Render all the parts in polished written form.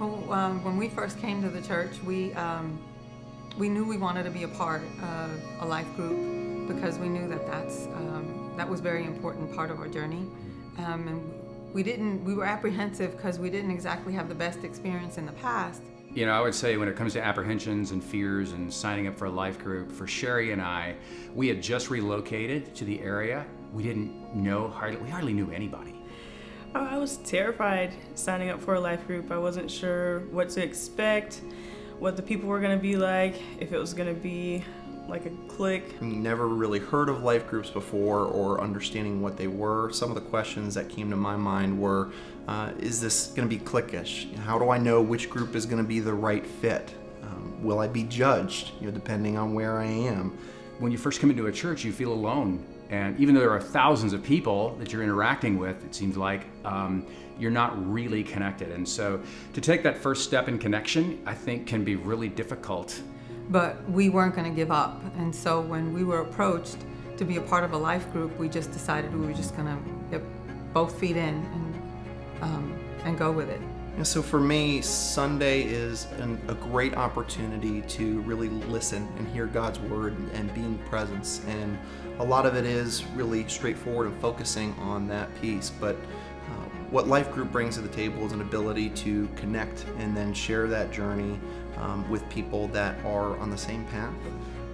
Well, when we first came to the church, we knew we wanted to be a part of a life group because we knew that that was a very important part of our journey. And we were apprehensive because we didn't exactly have the best experience in the past. You know, I would say when it comes to apprehensions and fears and signing up for a life group, for Sherry and I, we had just relocated to the area. We didn't know, we hardly knew anybody. I was terrified signing up for a life group. I wasn't sure what to expect, what the people were going to be like, if it was going to be like a clique. Never really heard of life groups before or understanding what they were. Some of the questions that came to my mind were, is this going to be cliquish? How do I know which group is going to be the right fit? Will I be judged, depending on where I am? When you first come into a church, you feel alone. And even though there are thousands of people that you're interacting with, it seems like you're not really connected. And so to take that first step in connection, I think can be really difficult. But we weren't going to give up. And so when we were approached to be a part of a life group, we just decided we were just going to get both feet in and go with it. And so for me, Sunday is a great opportunity to really listen and hear God's word and be in presence. And a lot of it is really straightforward and focusing on that piece. But what Life Group brings to the table is an ability to connect and then share that journey with people that are on the same path.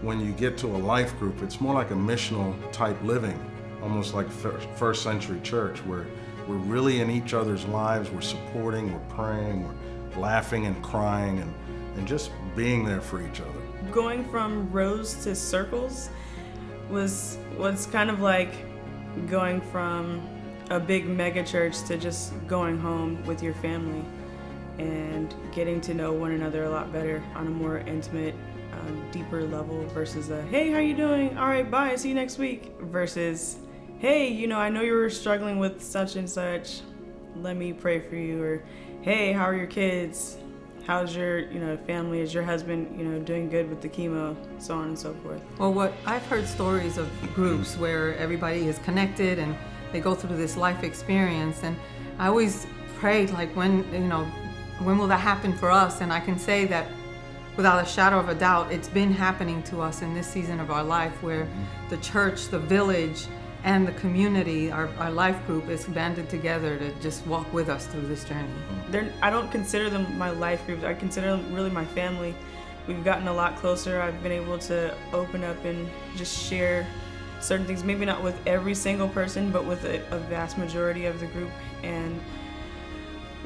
When you get to a life group, it's more like a missional type living, almost like first century church, where we're really in each other's lives, we're supporting, we're praying, we're laughing and crying and just being there for each other. Going from rows to circles was kind of like going from a big mega church to just going home with your family and getting to know one another a lot better on a more intimate, deeper level versus hey, how you doing? All right, bye, see you next week. Versus, hey, I know you were struggling with such and such. Let me pray for you. Or, hey, how are your kids? How's your, family? Is your husband, doing good with the chemo? So on and so forth. Well, I've heard stories of groups where everybody is connected and they go through this life experience. And I always prayed, like, when will that happen for us? And I can say that without a shadow of a doubt, it's been happening to us in this season of our life, where the church, the village, and the community, our life group, is banded together to just walk with us through this journey. I don't consider them my life groups. I consider them really my family. We've gotten a lot closer. I've been able to open up and just share certain things, maybe not with every single person, but with a vast majority of the group. And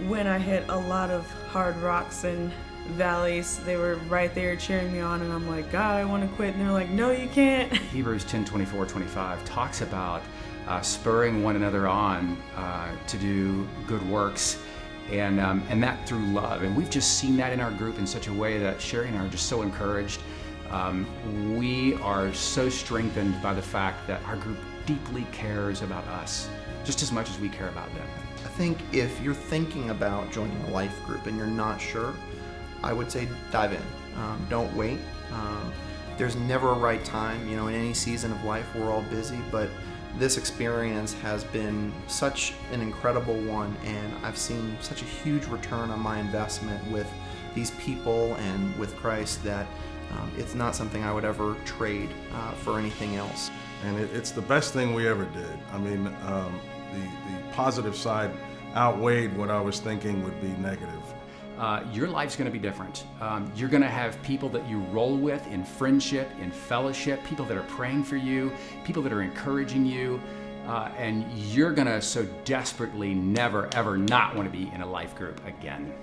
when I hit a lot of hard rocks and valleys, they were right there cheering me on, and I'm like, God, I want to quit. And they're like, no, you can't. Hebrews 10:24-25 talks about spurring one another on to do good works, and that through love. And we've just seen that in our group in such a way that Sherry and I are just so encouraged. We are so strengthened by the fact that our group deeply cares about us, just as much as we care about them. I think if you're thinking about joining a life group and you're not sure, I would say dive in. Don't wait. There's never a right time. In any season of life, we're all busy, but this experience has been such an incredible one, and I've seen such a huge return on my investment with these people and with Christ that it's not something I would ever trade for anything else. And it's the best thing we ever did. I mean, the positive side outweighed what I was thinking would be negative. Your life's going to be different. You're going to have people that you roll with in friendship, in fellowship, people that are praying for you, people that are encouraging you, and you're going to so desperately never, ever not want to be in a life group again.